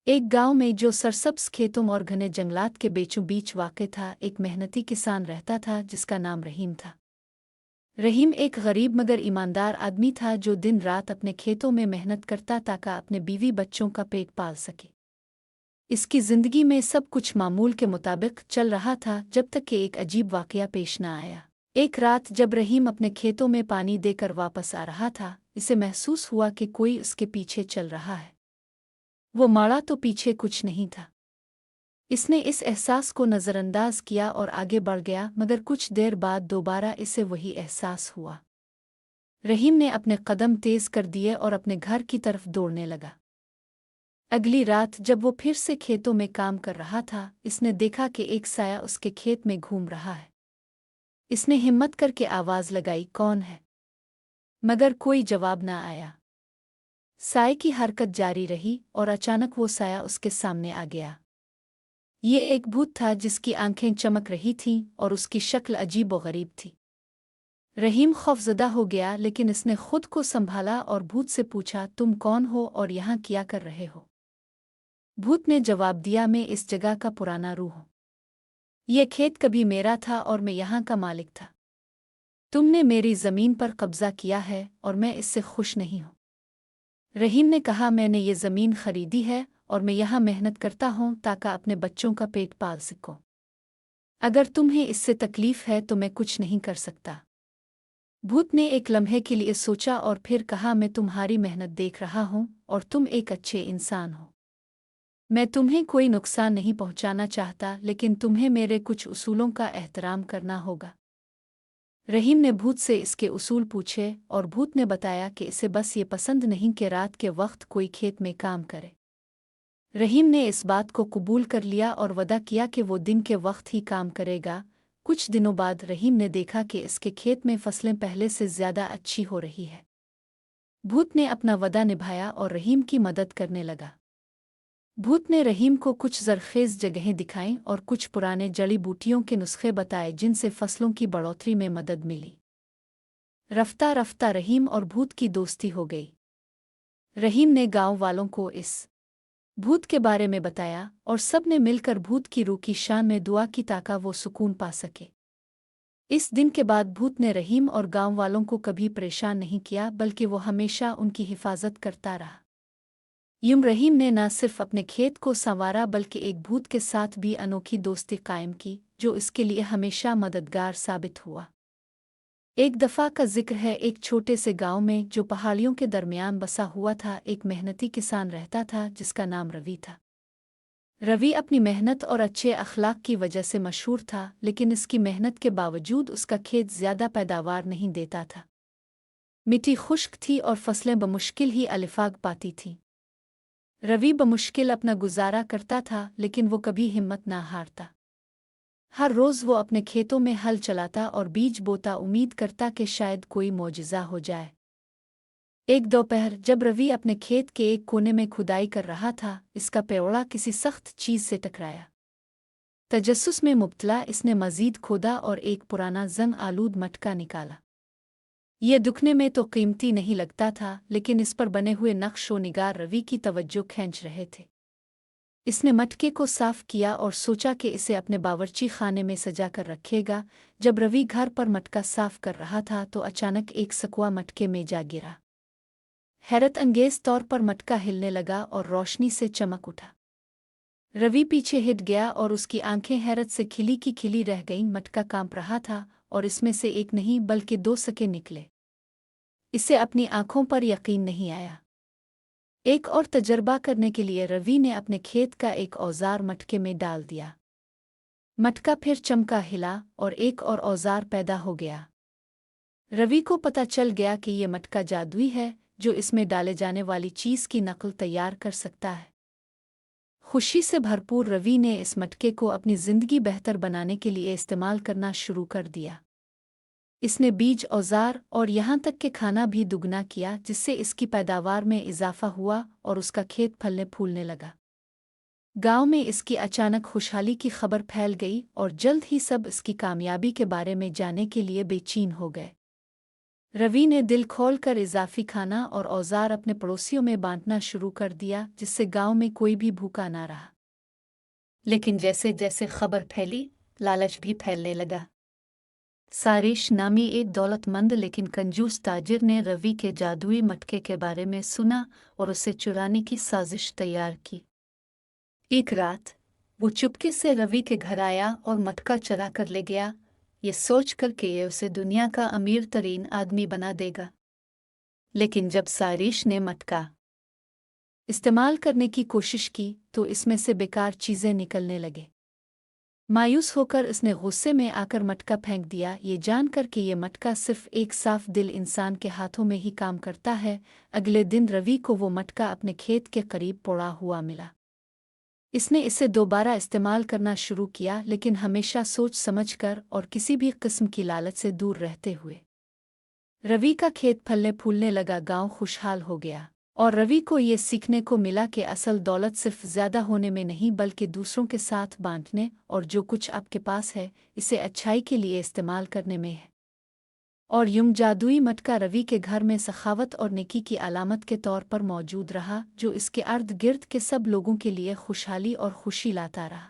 एक गांव में जो सरसब्ज खेतों और घने जंगलात के बीचों बीच वाक़ था, एक मेहनती किसान रहता था जिसका नाम रहीम था। रहीम एक गरीब मगर ईमानदार आदमी था जो दिन रात अपने खेतों में मेहनत करता ताकि अपने बीवी बच्चों का पेट पाल सके। इसकी ज़िंदगी में सब कुछ मामूल के मुताबिक चल रहा था जब तक कि एक अजीब वाक़या पेश न आया। एक रात जब रहीम अपने खेतों में पानी देकर वापस आ रहा था, इसे महसूस हुआ कि कोई उसके पीछे चल रहा है। वो माड़ा तो पीछे कुछ नहीं था। इसने इस एहसास को नज़रअंदाज किया और आगे बढ़ गया, मगर कुछ देर बाद दोबारा इसे वही एहसास हुआ। रहीम ने अपने कदम तेज़ कर दिए और अपने घर की तरफ दौड़ने लगा। अगली रात जब वो फिर से खेतों में काम कर रहा था, इसने देखा कि एक साया उसके खेत में घूम रहा है। इसने हिम्मत करके आवाज़ लगाई, कौन है? मगर कोई जवाब न आया। साये की हरकत जारी रही और अचानक वो साया उसके सामने आ गया। ये एक भूत था जिसकी आंखें चमक रही थीं और उसकी शक्ल अजीब व गरीब थी। रहीम खौफज़दा हो गया, लेकिन इसने खुद को संभाला और भूत से पूछा, तुम कौन हो और यहाँ क्या कर रहे हो? भूत ने जवाब दिया, मैं इस जगह का पुराना रूह हूँ। ये खेत कभी मेरा था और मैं यहाँ का मालिक था। तुमने मेरी ज़मीन पर कब्ज़ा किया है और मैं इससे खुश नहीं हूँ। रहीम ने कहा, मैंने ये ज़मीन खरीदी है और मैं यहाँ मेहनत करता हूँ ताकि अपने बच्चों का पेट पाल सकूँ। अगर तुम्हें इससे तकलीफ़ है तो मैं कुछ नहीं कर सकता। भूत ने एक लम्हे के लिए सोचा और फिर कहा, मैं तुम्हारी मेहनत देख रहा हूँ और तुम एक अच्छे इंसान हो। मैं तुम्हें कोई नुकसान नहीं पहुँचाना चाहता, लेकिन तुम्हें मेरे कुछ उसूलों का एहतराम करना होगा। रहीम ने भूत से इसके उसूल पूछे और भूत ने बताया कि इसे बस ये पसंद नहीं कि रात के वक्त कोई खेत में काम करे। रहीम ने इस बात को कबूल कर लिया और वदा किया कि वो दिन के वक्त ही काम करेगा। कुछ दिनों बाद रहीम ने देखा कि इसके खेत में फसलें पहले से ज़्यादा अच्छी हो रही है। भूत ने अपना वदा निभाया और रहीम की मदद करने लगा। भूत ने रहीम को कुछ ज़रख़ेज़ जगहें दिखाईं और कुछ पुराने जड़ी बूटियों के नुस्खे बताए जिनसे फसलों की बढ़ोतरी में मदद मिली। रफ्ता रफ्ता रहीम और भूत की दोस्ती हो गई। रहीम ने गांव वालों को इस भूत के बारे में बताया और सब ने मिलकर भूत की रूह की शान में दुआ की ताकि वो सुकून पा सके। इस दिन के बाद भूत ने रहीम और गांव वालों को कभी परेशान नहीं किया, बल्कि वो हमेशा उनकी हिफाजत करता रहा। यूं रहीम ने न सिर्फ अपने खेत को संवारा बल्कि एक भूत के साथ भी अनोखी दोस्ती कायम की, जो इसके लिए हमेशा मददगार साबित हुआ। एक दफ़ा का जिक्र है, एक छोटे से गांव में जो पहाड़ियों के दरमियान बसा हुआ था, एक मेहनती किसान रहता था जिसका नाम रवि था। रवि अपनी मेहनत और अच्छे अखलाक की वजह से मशहूर था, लेकिन इसकी मेहनत के बावजूद उसका खेत ज़्यादा पैदावार नहीं देता था। मिट्टी खुश्क थी और फसलें बमुश्किल ही अलिफाग पाती थीं। रवि बमुश्किल अपना गुजारा करता था, लेकिन वो कभी हिम्मत ना हारता। हर रोज़ वो अपने खेतों में हल चलाता और बीज बोता, उम्मीद करता कि शायद कोई मौजिज़ा हो जाए। एक दोपहर जब रवि अपने खेत के एक कोने में खुदाई कर रहा था, इसका पेवड़ा किसी सख्त चीज़ से टकराया। तजस्सुस में मुब्तला इसने मज़ीद खोदा और एक पुराना जंग आलूद मटका निकाला। ये दुखने में तो कीमती नहीं लगता था, लेकिन इस पर बने हुए नक्श व निगार रवि की तवज्जो खींच रहे थे। इसने मटके को साफ किया और सोचा कि इसे अपने बावर्ची खाने में सजा कर रखेगा। जब रवि घर पर मटका साफ कर रहा था तो अचानक एक सकुआ मटके में जा गिरा। हैरत अंगेज तौर पर मटका हिलने लगा और रोशनी से चमक उठा। रवि पीछे हिट गया और उसकी आंखें हैरत से खिली की खिली रह गईं। मटका कांप रहा था और इसमें से एक नहीं बल्कि दो सके निकले। इसे अपनी आंखों पर यकीन नहीं आया। एक और तजर्बा करने के लिए रवि ने अपने खेत का एक औजार मटके में डाल दिया। मटका फिर चमका, हिला और एक और औजार पैदा हो गया। रवि को पता चल गया कि ये मटका जादुई है, जो इसमें डाले जाने वाली चीज़ की नकल तैयार कर सकता है। खुशी से भरपूर रवि ने इस मटके को अपनी ज़िंदगी बेहतर बनाने के लिए इस्तेमाल करना शुरू कर दिया। इसने बीज, औजार और यहाँ तक कि खाना भी दुगना किया, जिससे इसकी पैदावार में इजाफा हुआ और उसका खेत फलने फूलने लगा। गांव में इसकी अचानक खुशहाली की खबर फैल गई और जल्द ही सब इसकी कामयाबी के बारे में जानने के लिए बेचैन हो गए। रवि ने दिल खोल कर इजाफी खाना और औजार अपने पड़ोसियों में बांटना शुरू कर दिया, जिससे गांव में कोई भी भूखा ना रहा। लेकिन जैसे जैसे खबर फैली, लालच भी फैलने लगा। सारिश नामी एक दौलतमंद लेकिन कंजूस ताजिर ने रवि के जादुई मटके के बारे में सुना और उसे चुराने की साजिश तैयार की। एक रात वो चुपके से रवि के घर आया और मटका चरा कर ले गया, ये सोच कर कि ये उसे दुनिया का अमीर तरीन आदमी बना देगा। लेकिन जब सारिश ने मटका इस्तेमाल करने की कोशिश की तो इसमें से बेकार चीजें निकलने लगे। मायूस होकर उसने गुस्से में आकर मटका फेंक दिया, ये जानकर कि ये मटका सिर्फ एक साफ दिल इंसान के हाथों में ही काम करता है। अगले दिन रवि को वो मटका अपने खेत के करीब पड़ा हुआ मिला। इसने इसे दोबारा इस्तेमाल करना शुरू किया, लेकिन हमेशा सोच समझकर और किसी भी किस्म की लालच से दूर रहते हुए। रवि का खेत फलने फूलने लगा, गांव खुशहाल हो गया और रवि को ये सीखने को मिला कि असल दौलत सिर्फ ज़्यादा होने में नहीं बल्कि दूसरों के साथ बांटने और जो कुछ आपके पास है इसे अच्छाई के लिए इस्तेमाल करने में है। और यूं जादुई मटका रवि के घर में सखावत और नेकी की अलामत के तौर पर मौजूद रहा, जो इसके इर्द गिर्द के सब लोगों के लिए खुशहाली और खुशी लाता रहा।